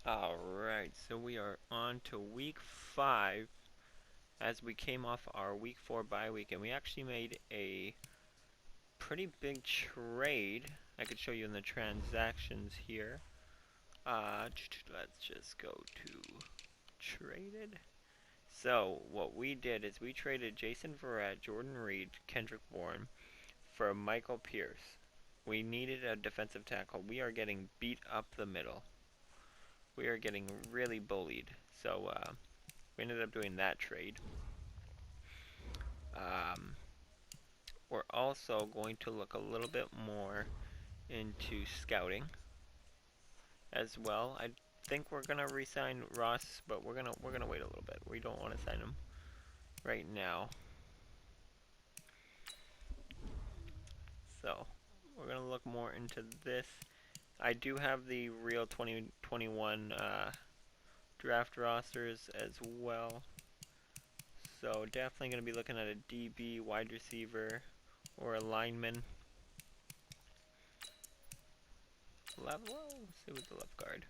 Alright, so we are on to week 5 as we came off our week 4 bye week, and we actually made a pretty big trade. I could show you in the transactions here. Let's just go to traded. So what we did is we traded Jason Verrett, Jordan Reed, Kendrick Bourne for Michael Pierce. We needed a defensive tackle. We are getting beat up the middle. We are getting really bullied. So we ended up doing that trade. We're also going to look a little bit more into scouting as well. I think we're gonna re-sign Ross, but we're gonna wait a little bit. We don't want to sign him right now. So we're gonna look more into this. I do have the real 2021 draft rosters as well. So definitely going to be looking at a DB, wide receiver, or a lineman. Let's see with the left guard.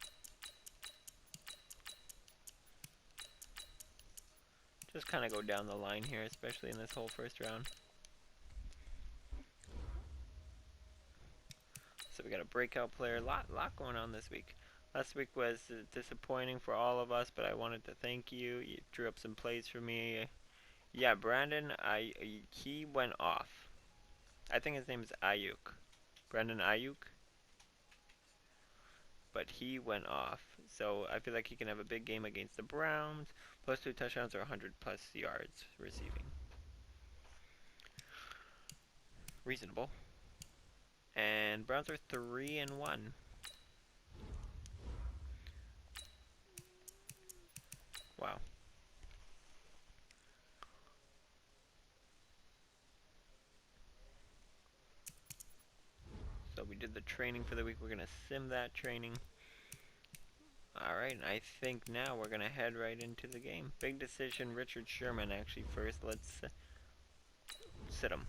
Just kind of go down the line here, especially in this whole first round. So we got a breakout player, lot going on this week. Last week was disappointing for all of us, but I wanted to thank you. You drew up some plays for me. Yeah, Brandon, he went off. I think his name is Ayuk. Brandon Ayuk. But he went off. So I feel like he can have a big game against the Browns. Plus 2 touchdowns or 100 plus yards receiving. Reasonable. And Browns are 3-1. Wow. So we did the training for the week. We're going to sim that training. Alright, I think now we're going to head right into the game. Big decision, Richard Sherman actually first. Let's sit him.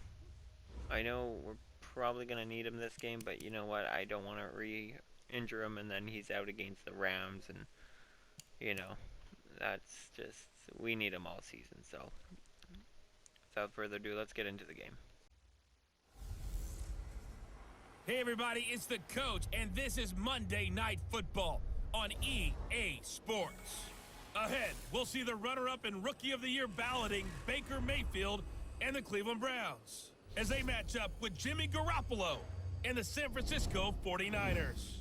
I know we're probably going to need him this game, but you know what? I don't want to re-injure him and then he's out against the Rams. And, you know, that's just, we need him all season. So, without further ado, let's get into the game. Hey everybody, it's the coach, and this is Monday Night Football on EA Sports. Ahead, we'll see the runner-up and Rookie of the Year balloting Baker Mayfield and the Cleveland Browns as they match up with Jimmy Garoppolo and the San Francisco 49ers.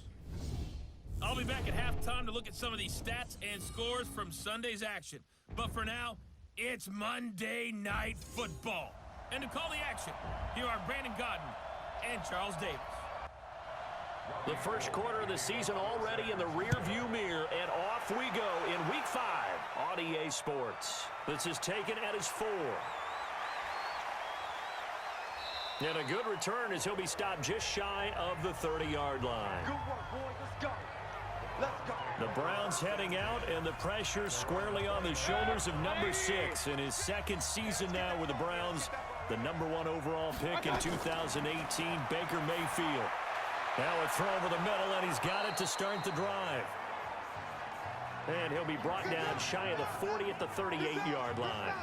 I'll be back at halftime to look at some of these stats and scores from Sunday's action. But for now, it's Monday Night Football. And to call the action, here are Brandon Godden and Charles Davis. The first quarter of the season already in the rear-view mirror, and off we go in Week 5 on EA Sports. This is taken at his 4. And a good return as he'll be stopped just shy of the 30-yard line. Good work, boys. Let's go. Let's go. The Browns heading out, and the pressure squarely on the shoulders of number 6 in his second season now with the Browns. The number 1 overall pick in 2018, Baker Mayfield. Now a throw over the middle, and he's got it to start the drive. And he'll be brought down shy of the 40 at the 38-yard line.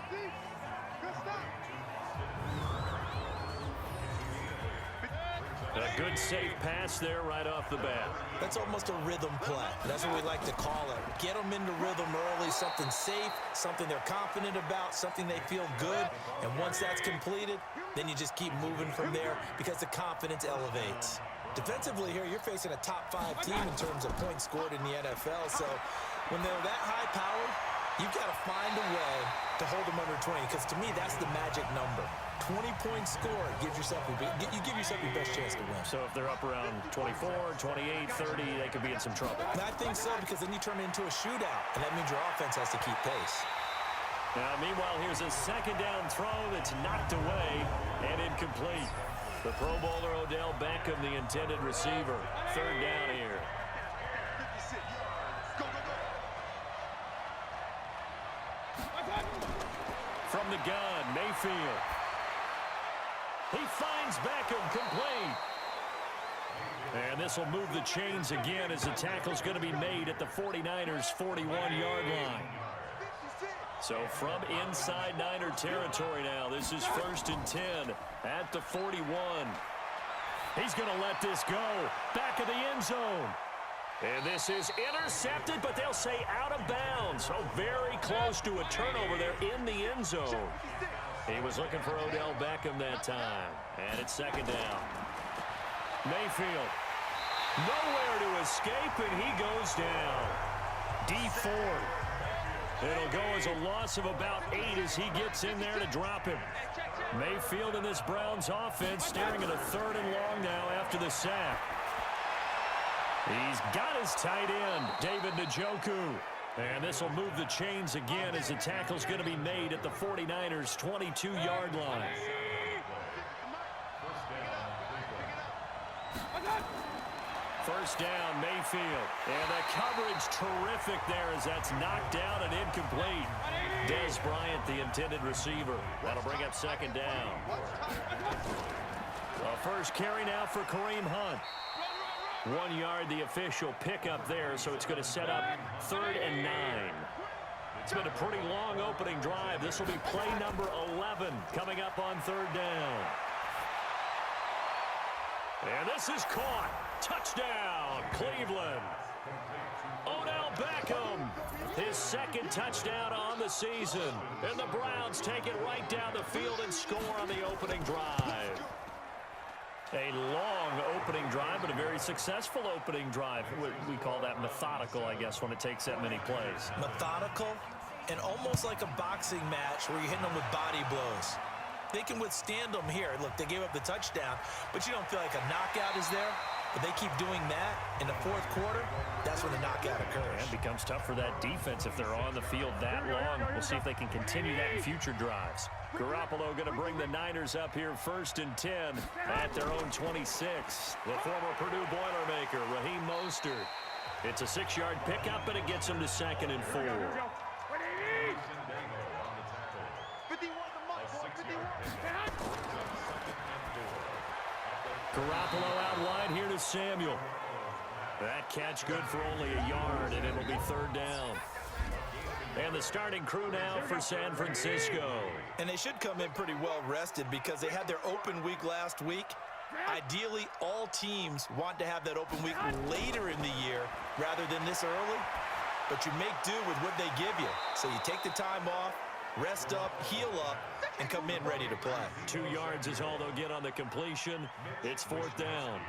A good safe pass there right off the bat. That's almost a rhythm play. That's what we like to call it. Get them into rhythm early, something safe, something they're confident about, something they feel good. And once that's completed, then you just keep moving from there because the confidence elevates. Defensively here, you're facing a top 5 team in terms of points scored in the NFL. So when they're that high powered, you've got to find a way to hold them under 20, because to me, that's the magic number. 20 points scored gives yourself you give yourself your best chance to win. So if they're up around 24, 28, 30, they could be in some trouble. And I think so, because then you turn it into a shootout, and that means your offense has to keep pace. Now, meanwhile, here's a second down throw that's knocked away and incomplete. The Pro Bowler Odell Beckham, the intended receiver. Third down here. From the gun, Mayfield. He finds Beckham complete. And this will move the chains again as the tackle's going to be made at the 49ers' 41-yard line. So from inside Niner territory now, this is 1st and 10 at the 41. He's going to let this go. Back of the end zone. And this is intercepted, but they'll say out of bounds. So very close to a turnover there in the end zone. He was looking for Odell Beckham that time. And it's 2nd down. Mayfield. Nowhere to escape, and he goes down. D Ford. It'll go as a loss of about 8 as he gets in there to drop him. Mayfield in this Browns offense staring at a 3rd and long now after the sack. He's got his tight end, David Njoku. And this will move the chains again as the tackle's going to be made at the 49ers' 22-yard line. First down, Mayfield. And the coverage terrific there as that's knocked down and incomplete. Dez Bryant, the intended receiver. That'll bring up 2nd down. The first carry now for Kareem Hunt. 1 yard, the official pickup there, so it's going to set up 3rd and 9. It's been a pretty long opening drive. This will be play number 11 coming up on 3rd down. And this is caught. Touchdown, Cleveland. Odell Beckham, his 2nd touchdown on the season. And the Browns take it right down the field and score on the opening drive. A long opening drive, but a very successful opening drive. We call that methodical, I guess, when it takes that many plays. Methodical and almost like a boxing match where you're hitting them with body blows. They can withstand them here. Look, they gave up the touchdown, but you don't feel like a knockout is there. But they keep doing that in the 4th quarter, that's when the knockout occurs. And it becomes tough for that defense if they're on the field that long. We'll see if they can continue that in future drives. Garoppolo going to bring the Niners up here 1st and 10 at their own 26. The former Purdue Boilermaker, Raheem Mostert. It's a 6-yard pickup, and it gets him to 2nd and 4. Garoppolo out wide here to Samuel. That catch good for only a yard, and it'll be 3rd down. And the starting crew now for San Francisco. And they should come in pretty well rested because they had their open week last week. Ideally, all teams want to have that open week later in the year rather than this early. But you make do with what they give you. So you take the time off, rest up, heal up, and come in ready to play. 2 yards is all they'll get on the completion. It's 4th down.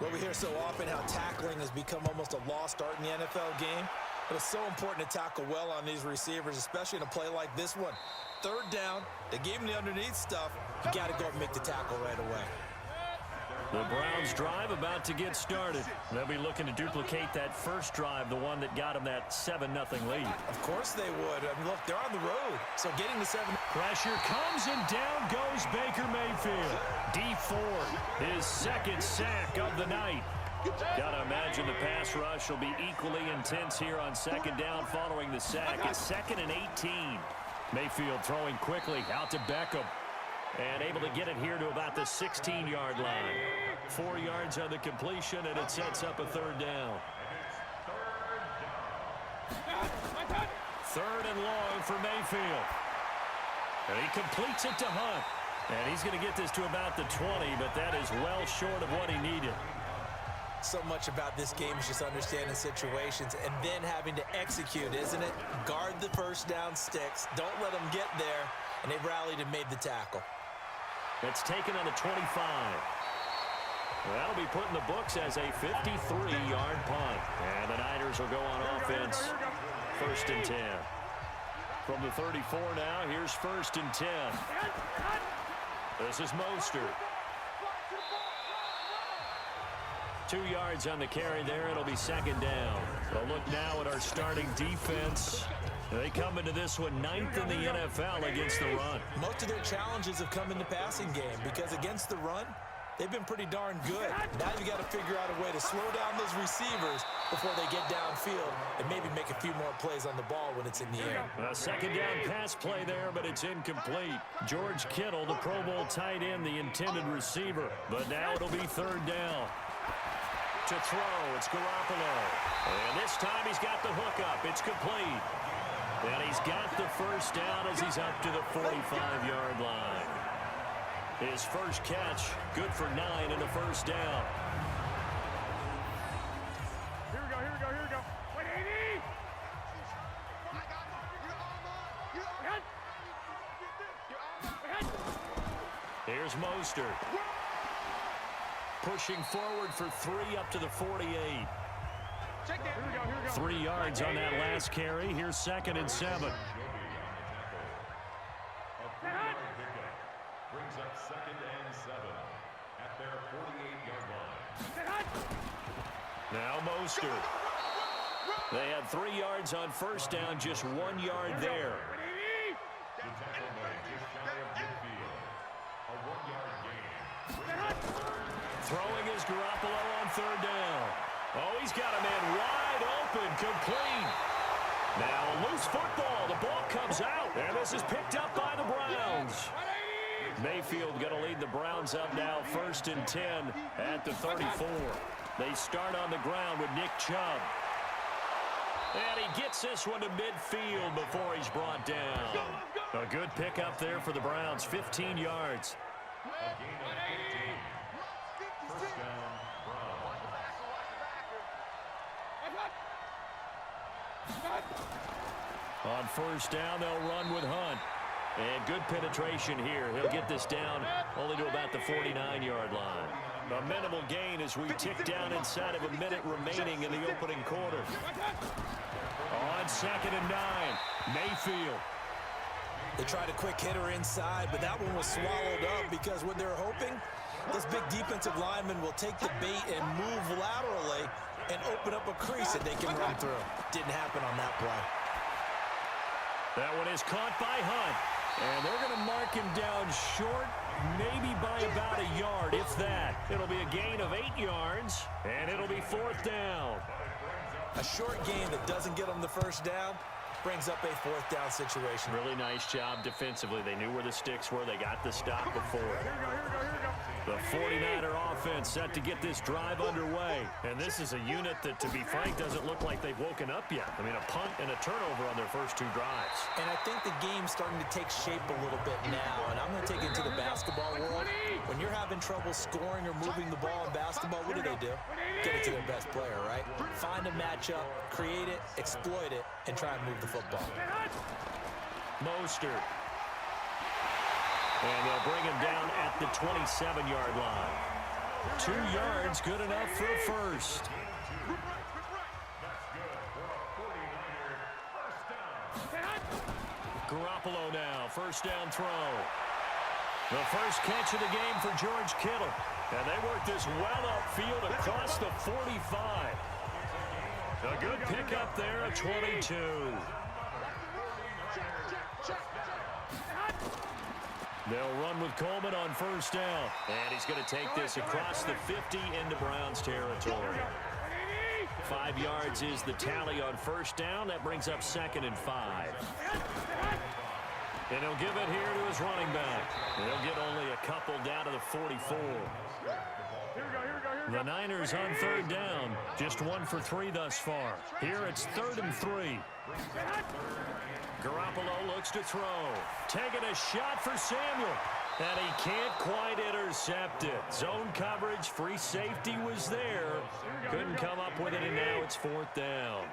Well, we hear so often how tackling has become almost a lost art in the NFL game. But it's so important to tackle well on these receivers, especially in a play like this one. 3rd down, they gave him the underneath stuff. You got to go and make the tackle right away. The Browns drive about to get started. They'll be looking to duplicate that first drive, the one that got them that 7-0 lead. Of course they would. I mean, look, they're on the road. So getting the 7. Pressure comes and down goes Baker Mayfield. D Ford, his 2nd sack of the night. Got to imagine the pass rush will be equally intense here on 2nd down following the sack. It's 2nd and 18. Mayfield throwing quickly out to Beckham. And able to get it here to about the 16-yard line. 4 yards on the completion, and it sets up a 3rd down. 3rd and long for Mayfield. And he completes it to Hunt. And he's going to get this to about the 20, but that is well short of what he needed. So much about this game is just understanding situations and then having to execute, isn't it? Guard the first down sticks. Don't let them get there. And they rallied and made the tackle. That's taken on the 25. That'll be put in the books as a 53-yard punt. And the Niners will go on offense. 1st and 10. From the 34 now, here's 1st and 10. This is Mostert. 2 yards on the carry there. It'll be 2nd down. A look now at our starting defense. They come into this one 9th in the NFL against the run. Most of their challenges have come in the passing game because against the run, they've been pretty darn good. Now you got to figure out a way to slow down those receivers before they get downfield and maybe make a few more plays on the ball when it's in the air. A 2nd down pass play there, but it's incomplete. George Kittle, the Pro Bowl tight end, the intended receiver. But now it'll be 3rd down. To throw, it's Garoppolo. And this time he's got the hookup. It's complete. And he's got the first down as he's up to the 45-yard line. His first catch, good for 9 and a first down. Here we go, here we go, here we go. Wait, 80! Here's Mostert. Pushing forward for 3 up to the 48. 3 yards on that last carry. Here's 2nd and 7. Brings up 2nd and 7 at their 48-yard line. Now Mostert. They had 3 yards on first down, just 1 yard there. The tackle made just shy of midfield. A 1-yard gain. Throwing is Garoppolo on 3rd down. Oh, he's got a man wide open, complete. Now a loose football. The ball comes out, and this is picked up by the Browns. Mayfield going to lead the Browns up now, 1st and 10 at the 34. They start on the ground with Nick Chubb. And he gets this one to midfield before he's brought down. A good pickup there for the Browns, 15 yards. A gain of 15. First down, Browns. On first down, they'll run with Hunt. And good penetration here. He'll get this down only to about the 49-yard line. A minimal gain as we tick down inside of a minute remaining in the opening quarter. On 2nd and 9, Mayfield. They tried a quick hitter inside, but that one was swallowed up because what they're hoping, this big defensive lineman will take the bait and move laterally and open up a crease that they can run through. Didn't happen on that play. That one is caught by Hunt. And they're going to mark him down short, maybe by about a yard, if that. It'll be a gain of 8 yards, and it'll be 4th down. A short gain that doesn't get them the first down brings up a 4th down situation. Really nice job defensively. They knew where the sticks were. They got the stop before. The 49er offense set to get this drive underway. And this is a unit that, to be frank, doesn't look like they've woken up yet. I mean, a punt and a turnover on their first 2 drives. And I think the game's starting to take shape a little bit now. And I'm going to take it to the basketball world. When you're having trouble scoring or moving the ball in basketball, what do? Get it to their best player, right? Find a matchup, create it, exploit it, and try and move the football. Mostert. And they'll bring him down at the 27-yard line. 2 yards, good enough for a first. Garoppolo now, first down throw. The first catch of the game for George Kittle. And they work this well upfield across the 45. A good pickup there at 22. They'll run with Coleman on first down. And he's going to take this across the 50 into Browns territory. 5 yards is the tally on first down. That brings up 2nd and 5. And he'll give it here to his running back. And he'll get only a couple down to the 44. The Niners on 3rd down. Just 1 for 3 thus far. Here it's 3rd and 3. Garoppolo looks to throw. Taking a shot for Samuel. And he can't quite intercept it. Zone coverage, free safety was there. Couldn't come up with it, and now it's 4th down.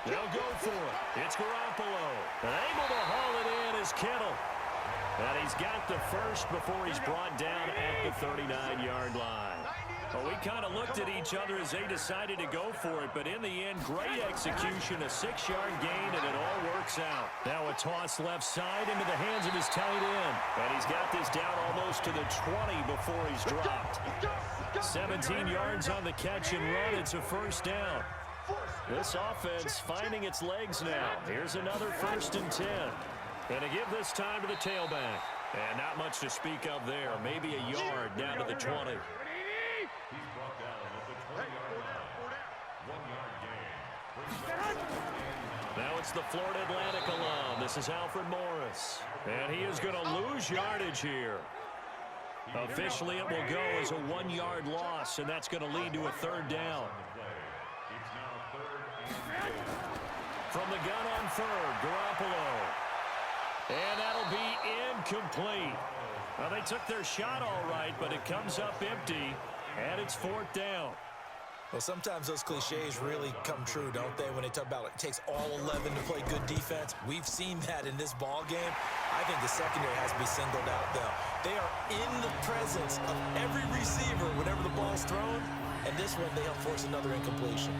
They'll go for it. It's Garoppolo. And able to haul it in is Kittle. And he's got the first before he's brought down at the 39-yard line. Well, we kind of looked at each other as they decided to go for it, but in the end, great execution, a 6-yard gain, and it all works out. Now a toss left side into the hands of his tight end. And he's got this down almost to the 20 before he's dropped. 17 yards on the catch and run. It's a first down. This offense finding its legs now. Here's another 1st and 10. And to give this time to the tailback. And not much to speak of there. Maybe a yard down to the 20. He's brought down at the 20-yard line. 1-yard gain. Now it's the Florida Atlantic alum. This is Alfred Morris. And he is going to lose yardage here. Officially, it will go as a 1-yard loss, and that's going to lead to a third down. It's now 3rd and 2. From the gun on third, Garoppolo. And that'll be incomplete. Well, they took their shot all right, but it comes up empty, and it's 4th down. Well, sometimes those cliches really come true, don't they, when they talk about it takes all 11 to play good defense. We've seen that in this ball game. I think the secondary has to be singled out, though. They are in the presence of every receiver whenever the ball's thrown, and this one they help force another incompletion.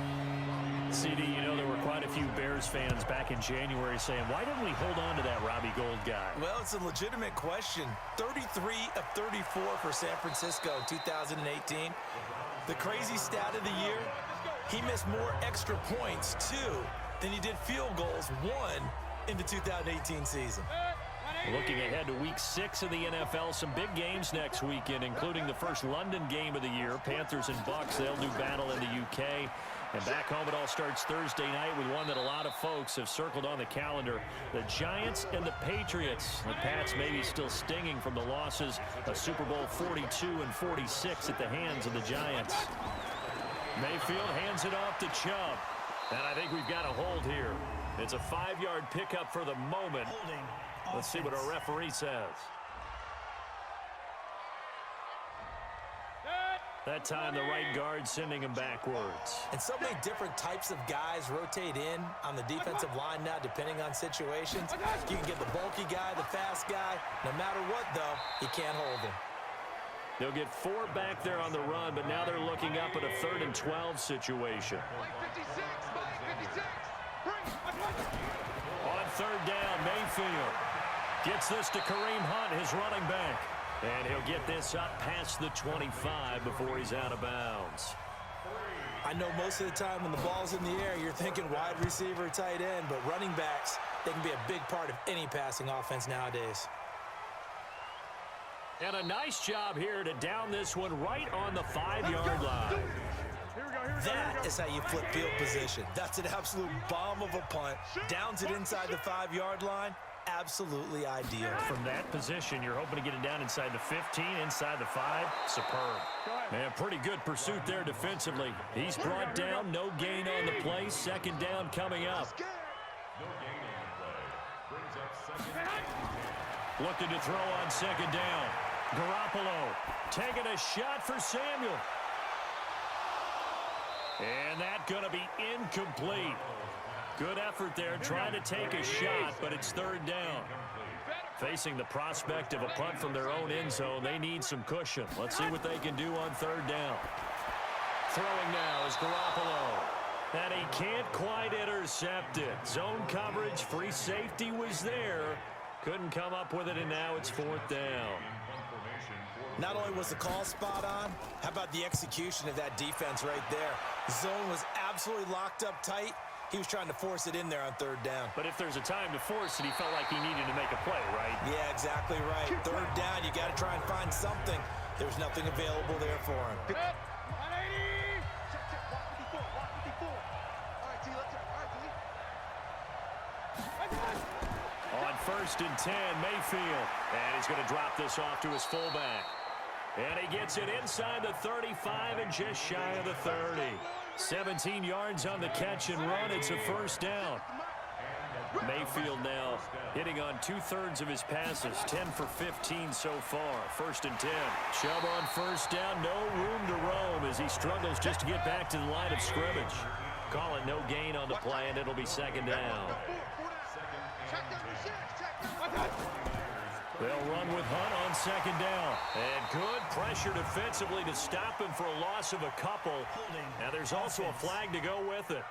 CD, you know, there were quite a few Bears fans back in January saying, why didn't we hold on to that Robbie Gould guy? Well, it's a legitimate question. 33 of 34 for San Francisco in 2018. The crazy stat of the year, he missed more extra points, 2, than he did field goals, 1, in the 2018 season. Looking ahead to week 6 of the NFL, some big games next weekend, including the first London game of the year. Panthers and Bucks, they'll do battle in the UK. And back home, it all starts Thursday night with one that a lot of folks have circled on the calendar. The Giants and the Patriots. The Pats maybe still stinging from the losses of Super Bowl 42 and 46 at the hands of the Giants. Mayfield hands it off to Chubb. And I think we've got a hold here. It's a 5-yard pickup for the moment. Let's see what our referee says. That time, the right guard sending him backwards. And so many different types of guys rotate in on the defensive line now, depending on situations. You can get the bulky guy, the fast guy. No matter what, though, you can't hold him. They'll get 4 back there on the run, but now they're looking up at a 3rd and 12 situation. On 3rd down, Mayfield gets this to Kareem Hunt, his running back. And he'll get this up past the 25 before he's out of bounds. I know most of the time when the ball's in the air, you're thinking wide receiver, tight end, but running backs, they can be a big part of any passing offense nowadays. And a nice job here to down this one right on the 5-yard line. That is how you flip field position. That's an absolute bomb of a punt. Downs it inside the 5-yard line. Absolutely ideal. From that position, you're hoping to get it down inside the 15, inside the 5. Superb. Man, pretty good pursuit there defensively. He's brought down, no gain on the play. 2nd down coming up. No gain on the play. Brings up 2nd down. Looking to throw on 2nd down. Garoppolo taking a shot for Samuel. And that's going to be incomplete. Good effort there, trying to take a shot, but it's 3rd down. Facing the prospect of a punt from their own end zone, they need some cushion. Let's see what they can do on 3rd down. Throwing now is Garoppolo. And he can't quite intercept it. Zone coverage, free safety was there. Couldn't come up with it, and now it's 4th down. Not only was the call spot on, how about the execution of that defense right there? The zone was absolutely locked up tight. He was trying to force it in there on 3rd down. But if there's a time to force it, he felt like he needed to make a play, right? Yeah, exactly right. 3rd down, you got to try and find something. There's nothing available there for him. On 1st and 10, Mayfield. And he's going to drop this off to his fullback. And he gets it inside the 35 and just shy of the 30. 17 yards on the catch and run. It's a 1st down. Mayfield now hitting on 2/3 of his passes. 10 for 15 so far. 1st and 10. Chubb on 1st down. No room to roam as he struggles just to get back to the line of scrimmage. Call it no gain on the play, and it'll be 2nd down. They'll run with Hunt on 2nd down. And good pressure defensively to stop him for a loss of a couple. Now there's also a flag to go with it.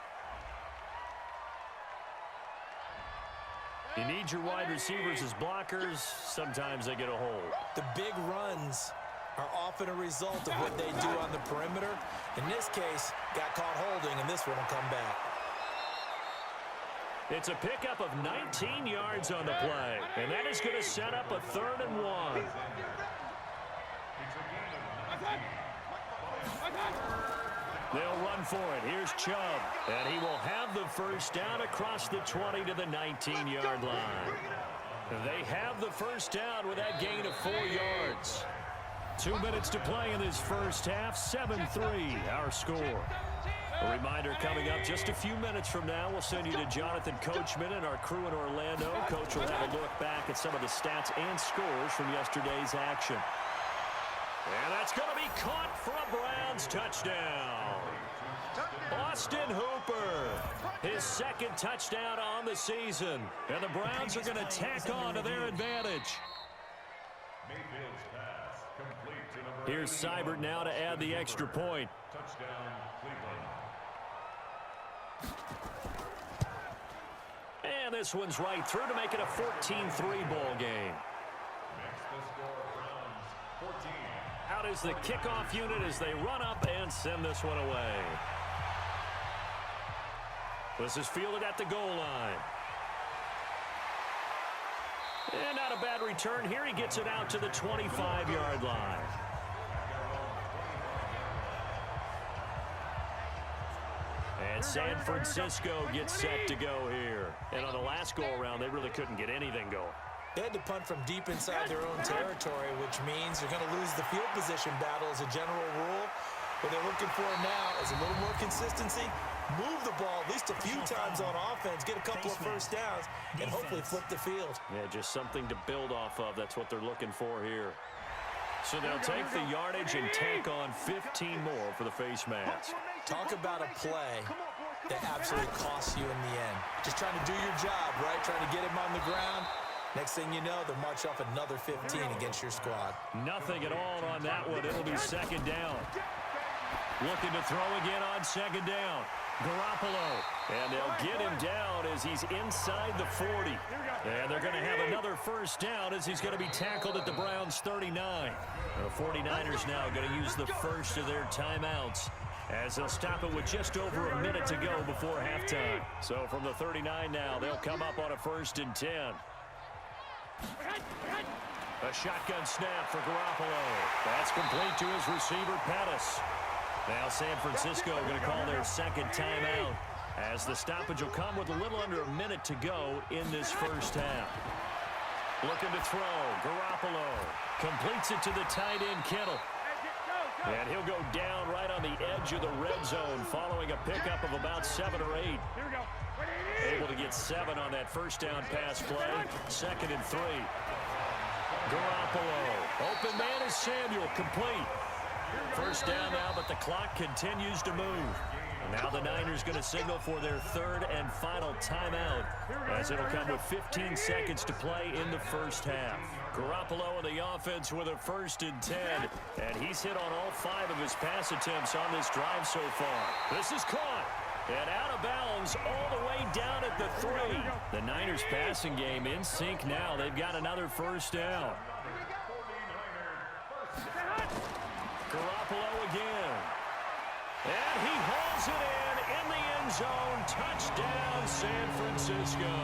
You need your wide receivers as blockers. Sometimes they get a hold. The big runs are often a result of what they do on the perimeter. In this case, got caught holding, and this one will come back. It's a pickup of 19 yards on the play, and that is going to set up a 3rd and 1. They'll run for it. Here's Chubb, and he will have the 1st down across the 20 to the 19-yard line. They have the 1st down with that gain of 4 yards. 2 minutes to play in this first half. 7-3, our score. A reminder coming up just a few minutes from now. We'll send you to Jonathan Coachman and our crew in Orlando. Coach will have a look back at some of the stats and scores from yesterday's action. And that's going to be caught for a Browns touchdown. Austin Hooper, his second touchdown on the season. And the Browns are going to tack on to their advantage. Mayfield's pass complete to number Here's Seibert now to add the extra point. touchdown Cleveland. And this one's right through to make it a 14-3 ball game. Next the score, Browns 14. Out is the kickoff unit as they run up and send this one away. This is fielded at the goal line. And not a bad return here. He gets it out to the 25-yard line. And San Francisco gets set to go here. And on the last go-around, they really couldn't get anything going. They had to punt from deep inside their own territory, which means they're going to lose the field position battle as a general rule. What they're looking for now is a little more consistency, move the ball at least a few times on offense, get a couple of first downs, and hopefully flip the field. Yeah, just something to build off of. That's what they're looking for here. So they'll take the yardage and tack on 15 more for the face mask. Talk about a play that absolutely costs you in the end. Just trying to do your job, right? Trying to get him on the ground. Next thing you know, they'll march off another 15 against your squad. Nothing at all on that one. It'll be second down. Looking to throw again on second down. Garoppolo. And they'll get him down as he's inside the 40. And they're going to have another first down as he's going to be tackled at the Browns' 39. The 49ers now going to use the first of their timeouts as they'll stop it with just over a minute to go before halftime. So from the 39 now, they'll come up on a 1st and 10. A shotgun snap for Garoppolo. That's complete to his receiver, Pettis. Now San Francisco going to call their second timeout as the stoppage will come with a little under a minute to go in this first half. Looking to throw. Garoppolo completes it to the tight end, Kittle. And he'll go down right on the edge of the red zone following a pickup of about 7 or 8. Able to get 7 on that first down pass play. 2nd and 3. Garoppolo. Open man is Samuel. Complete. First down now, but the clock continues to move. Now the Niners going to signal for their 3rd and final timeout as it'll come with 15 seconds to play in the first half. Garoppolo on the offense with a 1st and 10, and he's hit on all 5 of his pass attempts on this drive so far. This is caught. And out of bounds all the way down at the 3. The Niners passing game in sync now. They've got another first down. Garoppolo again. And he hauls it in the end zone. Touchdown, San Francisco.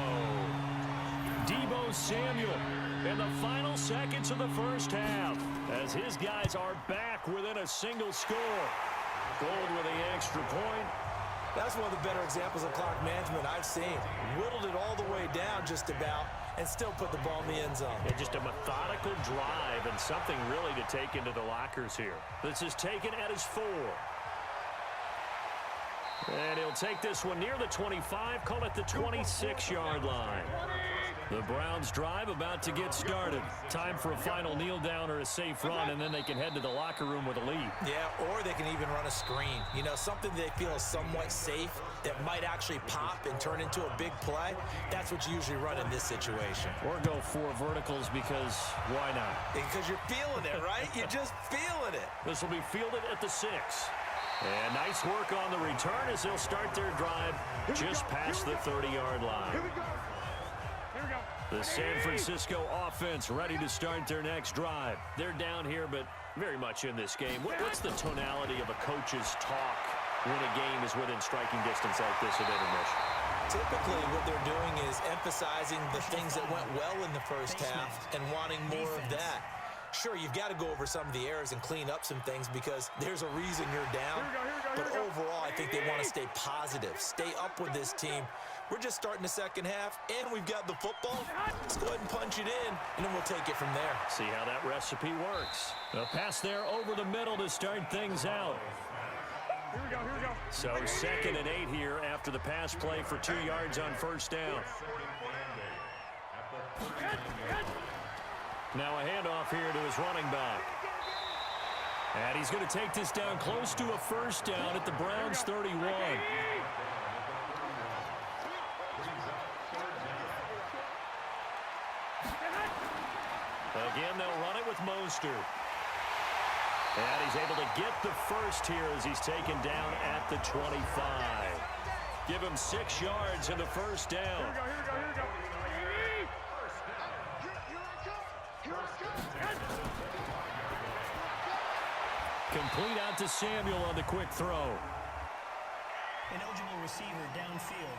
Deebo Samuel in the final seconds of the first half as his guys are back within a single score. Gold with the extra point. That's one of the better examples of clock management I've seen. Whittled it all the way down just about and still put the ball in the end zone. Yeah, just a methodical drive and something really to take into the lockers here. This is taken at his 4. And he'll take this one near the 25, call it the 26-yard line. The Browns drive about to get started. Time for a final kneel down or a safe run, and then they can head to the locker room with a lead. Yeah, or they can even run a screen. You know, something they feel is somewhat safe that might actually pop and turn into a big play. That's what you usually run in this situation. Or go 4 verticals because why not? Because you're feeling it, right? You're just feeling it. This will be fielded at the 6. And nice work on the return as they'll start their drive just past the 30-yard line. The San Francisco offense ready to start their next drive. They're down here, but very much in this game. What's the tonality of a coach's talk when a game is within striking distance like this at intermission? Typically, what they're doing is emphasizing the things that went well in the first half and wanting more of that. Sure, you've got to go over some of the errors and clean up some things because there's a reason you're down. But overall, I think they want to stay positive, stay up with this team. We're just starting the second half, and we've got the football. Let's go ahead and punch it in, and then we'll take it from there. See how that recipe works. A pass there over the middle to start things out. Here we go, here we go. So 2nd and 8 here after the pass play for 2 yards on first down. Now a handoff here to his running back. And he's going to take this down close to a first down at the Browns' 31. Again, they'll run it with Mostert. And he's able to get the first here as he's taken down at the 25. Give him 6 yards in the first down. Here we go, here we go, here we go. Complete out to Samuel on the quick throw. An eligible receiver downfield.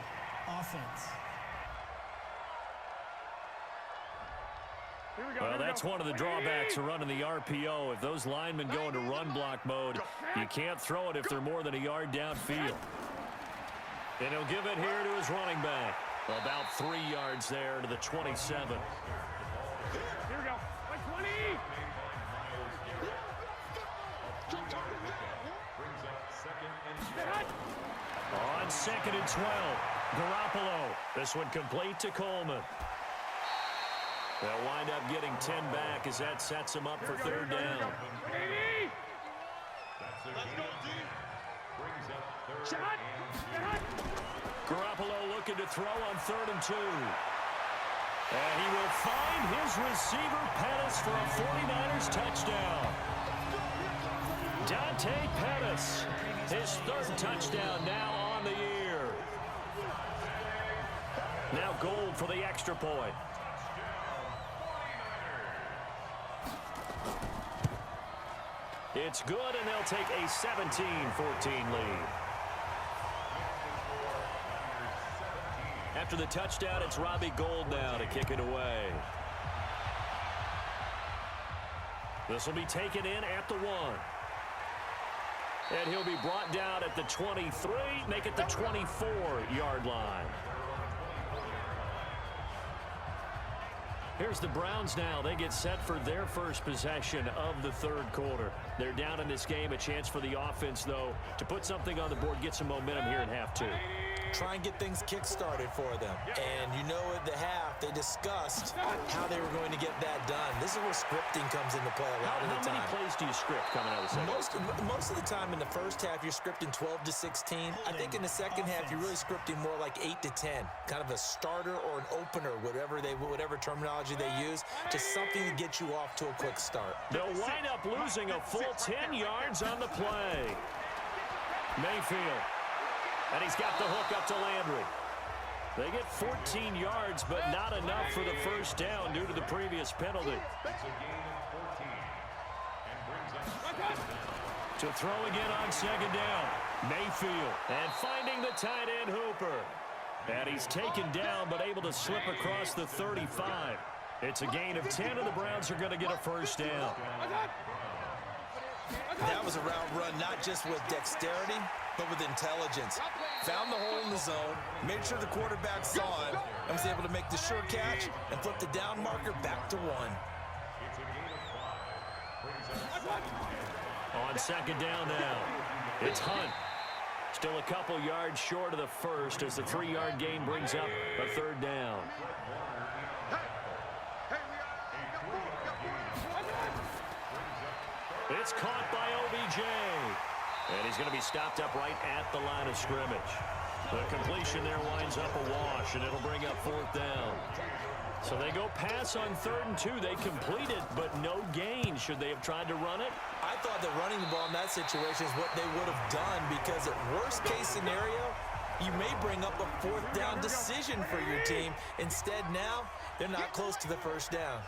Offense. Here we go, Well, here we that's go. one of the drawbacks of running the RPO. If those linemen go into run block mode, you can't throw it if they're more than a yard downfield. And he'll give it here to his running back. About 3 yards there to the 27. Here we go. 20. On 2nd and 12, Garoppolo. This one complete to Coleman. They'll wind up getting 10 back as that sets him up for third down. Garoppolo looking to throw on 3rd and 2. And he will find his receiver, Pettis, for a 49ers touchdown. Dante Pettis, his 3rd touchdown now on the year. Now Gold for the extra point. It's good, and they'll take a 17-14 lead. After the touchdown, it's Robbie Gould now to kick it away. This will be taken in at the 1. And he'll be brought down at the 23, make it the 24-yard line. Here's the Browns now. They get set for their first possession of the 3rd quarter. They're down in this game. A chance for the offense, though, to put something on the board, get some momentum here in half 2. Try and get things kick-started for them. And you know at the half, they discussed how they were going to get that done. This is where scripting comes into play a lot of the time. How many plays do you script coming out of the second? Most of the time in the first half, you're scripting 12 to 16. I think in the second half, you're really scripting more like 8 to 10. Kind of a starter or an opener, whatever terminology they use, just something to get you off to a quick start. They'll wind up losing a full 10 yards on the play. Mayfield. And he's got the hook up to Landry. They get 14 yards, but not enough for the first down due to the previous penalty. To throw again on 2nd down. Mayfield. And finding the tight end Hooper. And he's taken down, but able to slip across the 35. It's a gain of 10, and the Browns are going to get a first down. That was a route run not just with dexterity, but with intelligence. Found the hole in the zone, made sure the quarterback saw it, and was able to make the sure catch and flip the down marker back to 1. On 2nd down now, it's Hunt. Still a couple yards short of the first as the 3-yard gain brings up a 3rd down. It's caught by OBJ. And he's going to be stopped up right at the line of scrimmage. The completion there winds up a wash, and it'll bring up 4th down. So they go pass on 3rd and 2. They complete it, but no gain. Should they have tried to run it? I thought that running the ball in that situation is what they would have done, because at worst-case scenario, you may bring up a 4th down decision for your team. Instead, now, they're not close to the first down.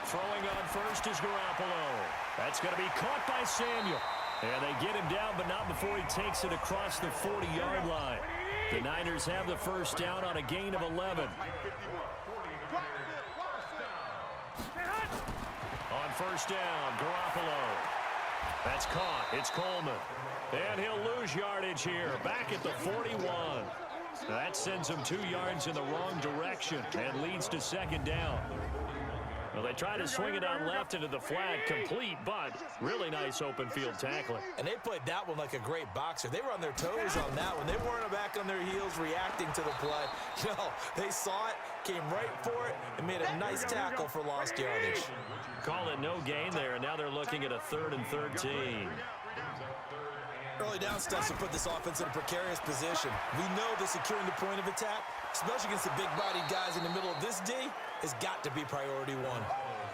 Throwing on first is Garoppolo. That's going to be caught by Samuel. And they get him down, but not before he takes it across the 40-yard line. The Niners have the first down on a gain of 11. On first down, Garoppolo. That's caught. It's Coleman. And he'll lose yardage here. Back at the 41. That sends him 2 yards in the wrong direction and leads to second down. Well, they try to swing it on left into the flat, complete, but really nice open field tackling. And they played that one like a great boxer. They were on their toes on that one. They weren't back on their heels reacting to the play. No, they saw it, came right for it, and made a nice tackle for lost yardage. Call it no gain there, and now they're looking at a 3rd and 13. Early down steps will put this offense in a precarious position. We know that securing the point of attack, especially against the big-bodied guys in the middle of this D, has got to be priority 1.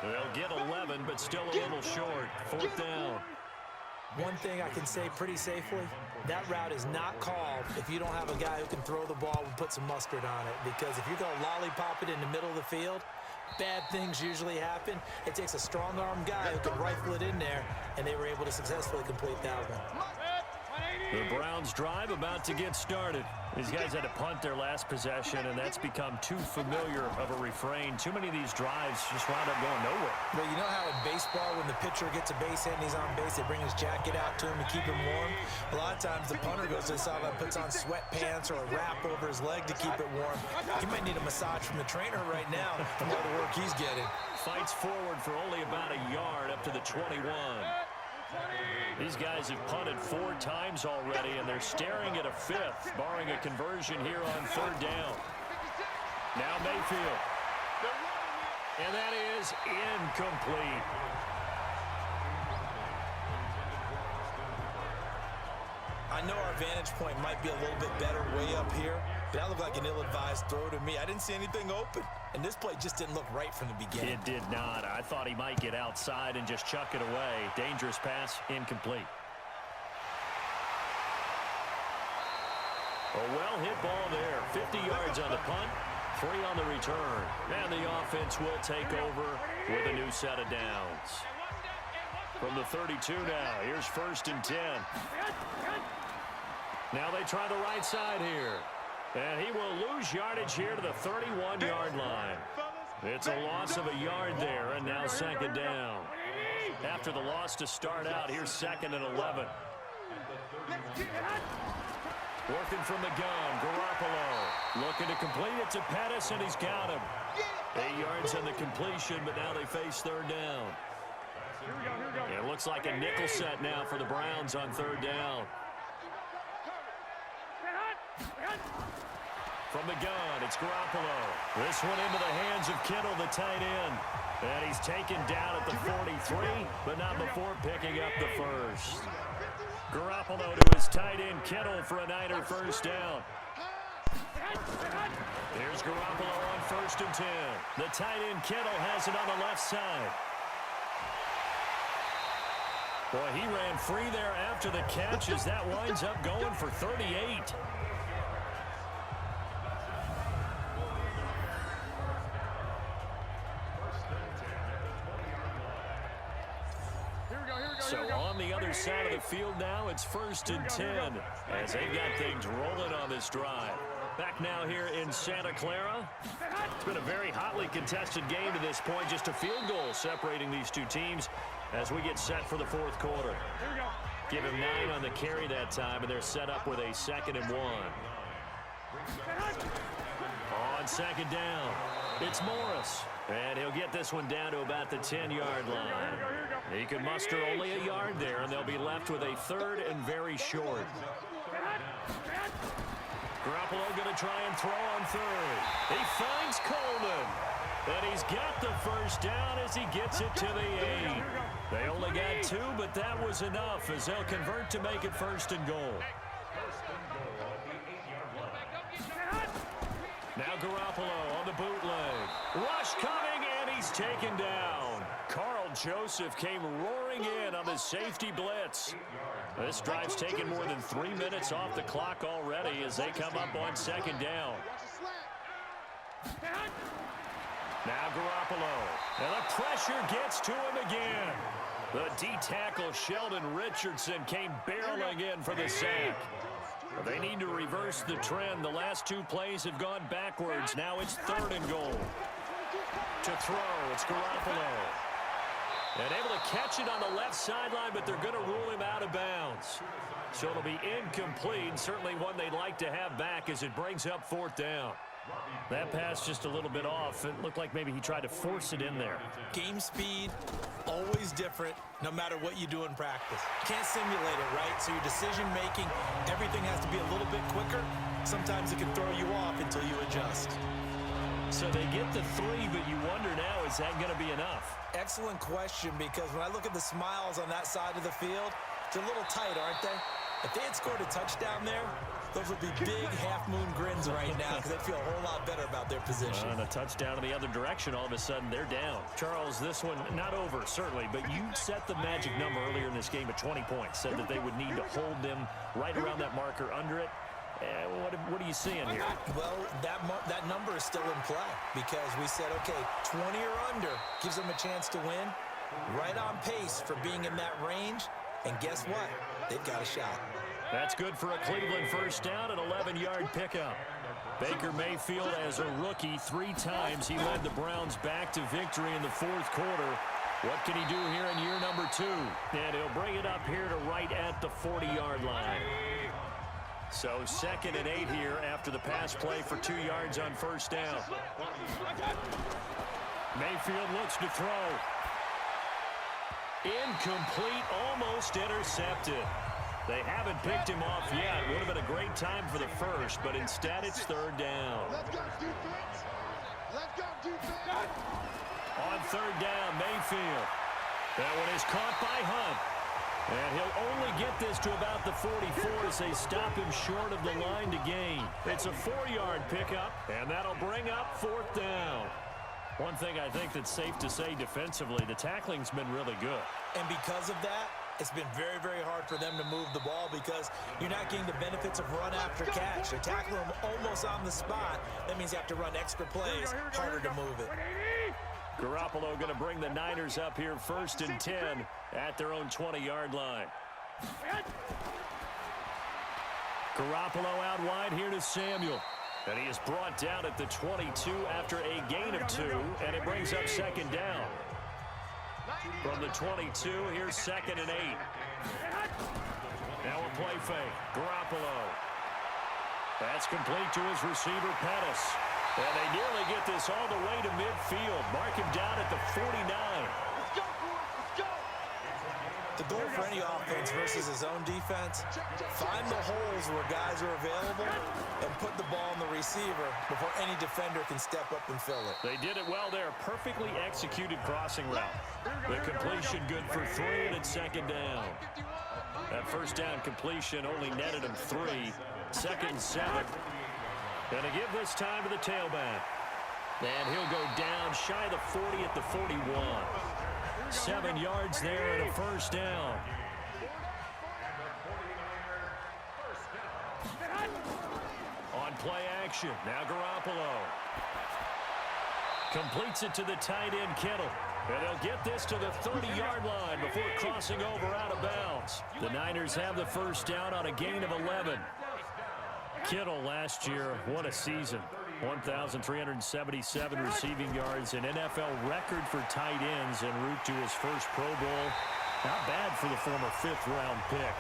They'll get 11, but still a little short. 4th down. One thing I can say pretty safely, that route is not called if you don't have a guy who can throw the ball and put some mustard on it. Because if you're going to lollipop it in the middle of the field, bad things usually happen. It takes a strong-arm guy who can rifle it in there, and they were able to successfully complete that one. The Browns drive about to get started. These guys had to punt their last possession, and that's become too familiar of a refrain. Too many of these drives just wound up going nowhere. Well, you know how in baseball, when the pitcher gets a base hit and he's on base, they bring his jacket out to him to keep him warm? A lot of times the punter goes to the sideline, puts on sweatpants or a wrap over his leg to keep it warm. He might need a massage from the trainer right now from all the work he's getting. Fights forward for only about a yard up to the 21. These guys have punted 4 times already, and they're staring at a 5th, barring a conversion here on 3rd down. Now Mayfield. And that is incomplete. I know our vantage point might be a little bit better way up here, but that looked like an ill-advised throw to me. I didn't see anything open, and this play just didn't look right from the beginning. It did not. I thought he might get outside and just chuck it away. Dangerous pass, incomplete. A well-hit ball there. 50 yards on the punt, 3 on the return. And the offense will take over with a new set of downs. From the 32 now, here's 1st and 10. Now they try the right side here. And he will lose yardage here to the 31-yard line. It's a loss of a yard there, and now 2nd down. After the loss to start out, here's 2nd and 11. Working from the gun, Garoppolo. Looking to complete it to Pettis, and he's got him. 8 yards on the completion, but now they face 3rd down. It looks like a nickel set now for the Browns on 3rd down. From the gun, it's Garoppolo. This one into the hands of Kittle, the tight end. And he's taken down at the 43, but not before picking up the 1st. Garoppolo to his tight end, Kittle, for a Niner 1st down. Here's Garoppolo on 1st and 10. The tight end, Kittle, has it on the left side. Boy, he ran free there after the catch as that winds up going for 38. So on the other side of the field now, it's 1st and 10 as they've got things rolling on this drive. Back now here in Santa Clara. It's been a very hotly contested game to this point. Just a field goal separating these two teams as we get set for the 4th quarter. Give him 9 on the carry that time, and they're set up with a 2nd and 1. On 2nd down, it's Morris. And he'll get this one down to about the 10-yard line. He can muster only a yard there, and they'll be left with a 3rd and very short. Garoppolo going to try and throw on 3rd. He finds Coleman. And he's got the 1st down as he gets it to the 8. They only got 2, but that was enough as they'll convert to make it 1st and goal. Now Garoppolo on the bootleg. Rush coming, and he's taken down. Carl Joseph came roaring in on the safety blitz. This drive's taken more than 3 minutes off the clock already as they come up on 2nd down. Now Garoppolo. And the pressure gets to him again. The D-tackle Sheldon Richardson came barreling in for the sack. They need to reverse the trend. The last 2 plays have gone backwards. Now it's 3rd and goal. To throw, it's Garoppolo. And able to catch it on the left sideline, but they're going to rule him out of bounds. So it'll be incomplete, certainly one they'd like to have back as it brings up 4th down. That pass just a little bit off. It looked like maybe he tried to force it in there. Game speed, always different, no matter what you do in practice. You can't simulate it, right? So your decision-making, everything has to be a little bit quicker. Sometimes it can throw you off until you adjust. So they get the 3, but you wonder now, is that going to be enough? Excellent question, because when I look at the smiles on that side of the field, they're a little tight, aren't they? If they had scored a touchdown there, those would be big half-moon grins right now because they'd feel a whole lot better about their position. And a touchdown in the other direction, all of a sudden, they're down. Charles, this one, not over, certainly, but you set the magic number earlier in this game at 20 points, said that they would need to hold them right around that marker under it. What are you seeing here? Well, that number is still in play because we said, okay, 20 or under gives them a chance to win. Right on pace for being in that range. And guess what? They've got a shot. That's good for a Cleveland first down, an 11-yard pickup. Baker Mayfield, as a rookie, 3 times he led the Browns back to victory in the 4th quarter. What can he do here in year number 2? And he'll bring it up here to right at the 40-yard line. So 2nd and 8 here after the pass play for 2 yards on first down. Mayfield looks to throw. Incomplete, almost intercepted. They haven't picked him off yet. Would have been a great time for the first, but instead it's 3rd down. Let's go, defense. Let's go, defense. On 3rd down, Mayfield. That one is caught by Hunt. And he'll only get this to about the 44 as they stop him short of the line to gain. It's a 4-yard pickup, and that'll bring up 4th down. One thing I think that's safe to say defensively, the tackling's been really good. And because of that, it's been very, very hard for them to move the ball because you're not getting the benefits of run after catch. They tackle them almost on the spot. That means you have to run extra plays, harder to move it. Garoppolo going to bring the Niners up here 1st and 10 at their own 20-yard line. Garoppolo out wide here to Samuel. And he is brought down at the 22 after a gain of 2, and it brings up 2nd down. From the 22, here's 2nd and 8. Now a play fake. Garoppolo. That's complete to his receiver, Pettis. And they nearly get this all the way to midfield. Mark him down at the 49. Let's go, boys. Let's go. The goal for any offense versus his own defense, find the holes where guys are available and put the ball in the receiver before any defender can step up and fill it. They did it well there. Perfectly executed crossing route. The completion good for 3, and it's 2nd down. That first down completion only netted him 3. 2nd and 7. Gonna give this time to the tailback. And he'll go down shy of the 40 at the 41. 7 yards there and a first down. On play action, now Garoppolo. Completes it to the tight end, Kittle. And they'll get this to the 30-yard line before crossing over out of bounds. The Niners have the first down on a gain of 11. Kittle last year, what a season. 1,377 receiving yards, an NFL record for tight ends en route to his first Pro Bowl. Not bad for the former 5th-round pick.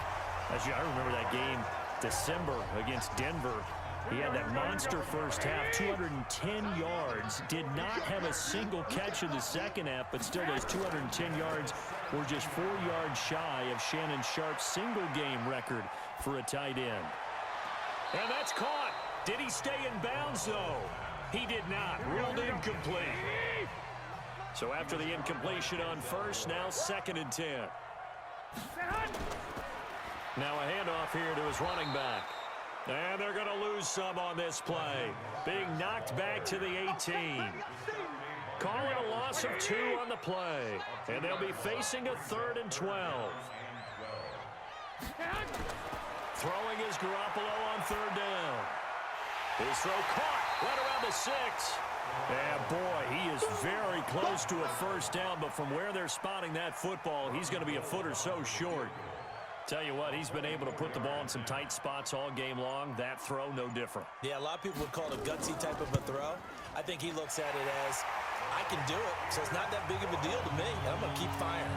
I remember that game, December against Denver. He had that monster first half, 210 yards. Did not have a single catch in the second half, but still those 210 yards were just 4 yards shy of Shannon Sharp's single-game record for a tight end. And that's caught. Did he stay in bounds, though? He did not. Ruled incomplete. So after the incompletion on first, now 2nd and 10. Now a handoff here to his running back. And they're going to lose some on this play. Being knocked back to the 18. Calling a loss of 2 on the play. And they'll be facing a 3rd and 12. Throwing is Garoppolo on 3rd down. His throw caught right around the 6. And boy, he is very close to a first down, but from where they're spotting that football, he's going to be a foot or so short. Tell you what, he's been able to put the ball in some tight spots all game long. That throw, no different. Yeah, a lot of people would call it a gutsy type of a throw. I think he looks at it as, I can do it, so it's not that big of a deal to me. I'm going to keep firing.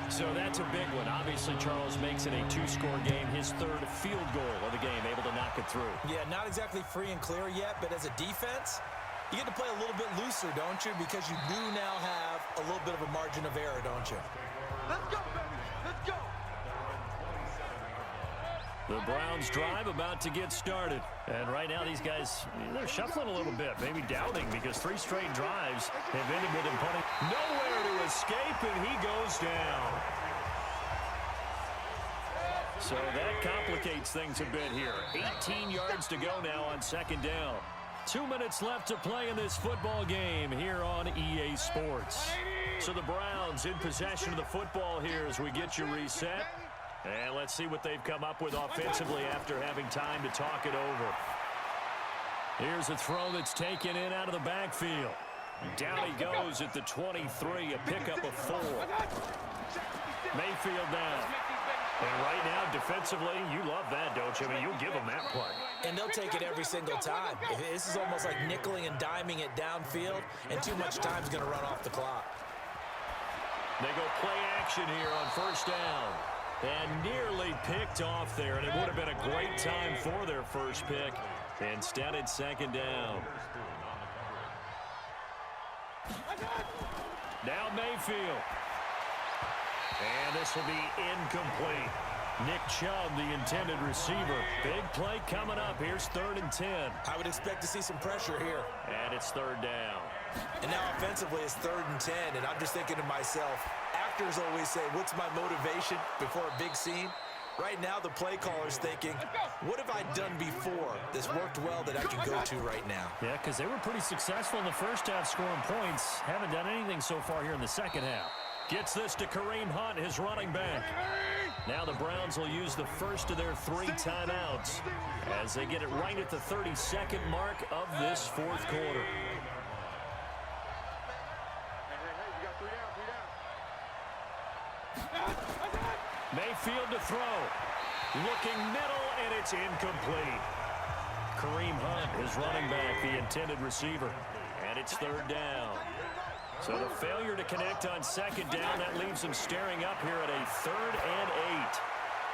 So that's a big one. Obviously, Charles makes it a two-score game. His third field goal of the game, able to knock it through. Yeah, not exactly free and clear yet, but as a defense, you get to play a little bit looser, don't you? Because you do now have a little bit of a margin of error, don't you? Let's go, baby. Let's go. The Browns drive about to get started. And right now these guys, they're shuffling a little bit, maybe doubting, because 3 straight drives have ended with him punting. Nowhere to escape, and he goes down. So that complicates things a bit here. 18 yards to go now on second down. 2 minutes left to play in this football game here on EA Sports. So the Browns in possession of the football here as we get you reset. And let's see what they've come up with offensively after having time to talk it over. Here's a throw that's taken in out of the backfield. Down he goes at the 23, a pickup of 4. Mayfield down. And right now, defensively, you love that, don't you? I mean, you'll give them that play. And they'll take it every single time. This is almost like nickeling and diming it downfield, and too much time's going to run off the clock. They go play action here on first down. And nearly picked off there, and it would have been a great time for their first pick. Instead, it's second down. Now Mayfield. And this will be incomplete. Nick Chubb, the intended receiver. Big play coming up. Here's 3rd and 10. I would expect to see some pressure here. And it's 3rd down. And now offensively it's 3rd and 10, and I'm just thinking to myself, actors always say, what's my motivation before a big scene? Right now the play caller's thinking, what have I done before that's worked well that I can go to right now? Yeah, because they were pretty successful in the first half scoring points. Haven't done anything so far here in the second half. Gets this to Kareem Hunt, his running back. Now the Browns will use the first of their 3 timeouts as they get it right at the 32nd mark of this 4th quarter. Mayfield to throw. Looking middle, and it's incomplete. Kareem Hunt, his running back, the intended receiver. And it's 3rd down. So the failure to connect on second down, that leaves him staring up here at a 3rd and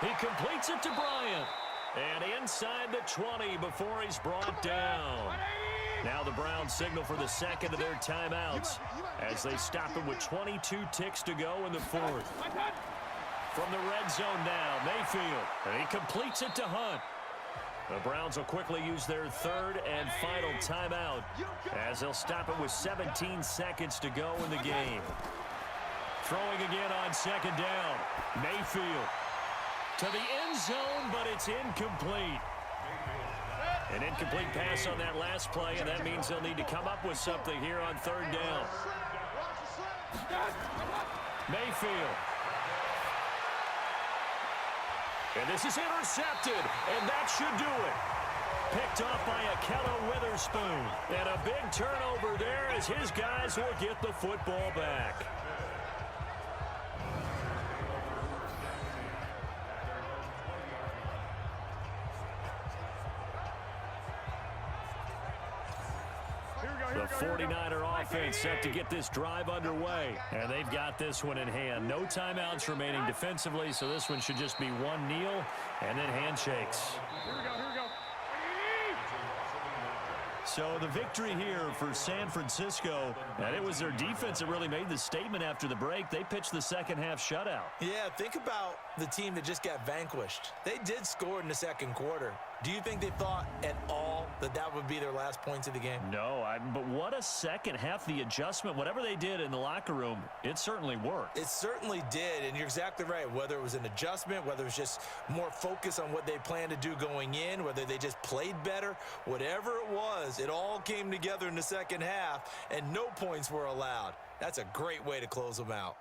8. He completes it to Bryant. And inside the 20 before he's brought down. Now the Browns signal for the second of their timeouts as they stop him with 22 ticks to go in the 4th. From the red zone now, Mayfield. And he completes it to Hunt. The Browns will quickly use their 3rd and final timeout as they'll stop it with 17 seconds to go in the game. Throwing again on second down. Mayfield to the end zone, but it's incomplete. An incomplete pass on that last play, and that means they'll need to come up with something here on 3rd down. Mayfield. And this is intercepted, and that should do it. Picked off by Akello Witherspoon. And a big turnover there as his guys will get the football back. The 49er offense set to get this drive underway. And they've got this one in hand. No timeouts remaining defensively, so this one should just be one kneel and then handshakes. Here we go, here we go. So the victory here for San Francisco, and it was their defense that really made the statement after the break. They pitched the second half shutout. Yeah, think about the team that just got vanquished. They did score in the second quarter. Do you think they thought at all that that would be their last points of the game? No, but what a second half. The adjustment, whatever they did in the locker room, it certainly worked. It certainly did, and you're exactly right. Whether it was an adjustment, whether it was just more focus on what they planned to do going in, whether they just played better, whatever it was, it all came together in the second half, and no points were allowed. That's a great way to close them out.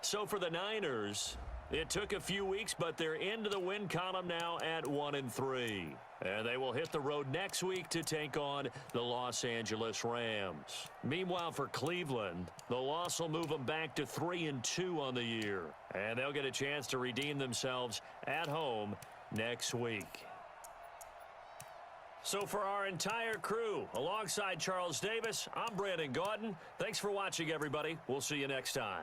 So for the Niners, it took a few weeks, but they're into the win column now at 1-3. And they will hit the road next week to take on the Los Angeles Rams. Meanwhile, for Cleveland, the loss will move them back to 3-2 on the year. And they'll get a chance to redeem themselves at home next week. So for our entire crew, alongside Charles Davis, I'm Brandon Gaudin. Thanks for watching, everybody. We'll see you next time.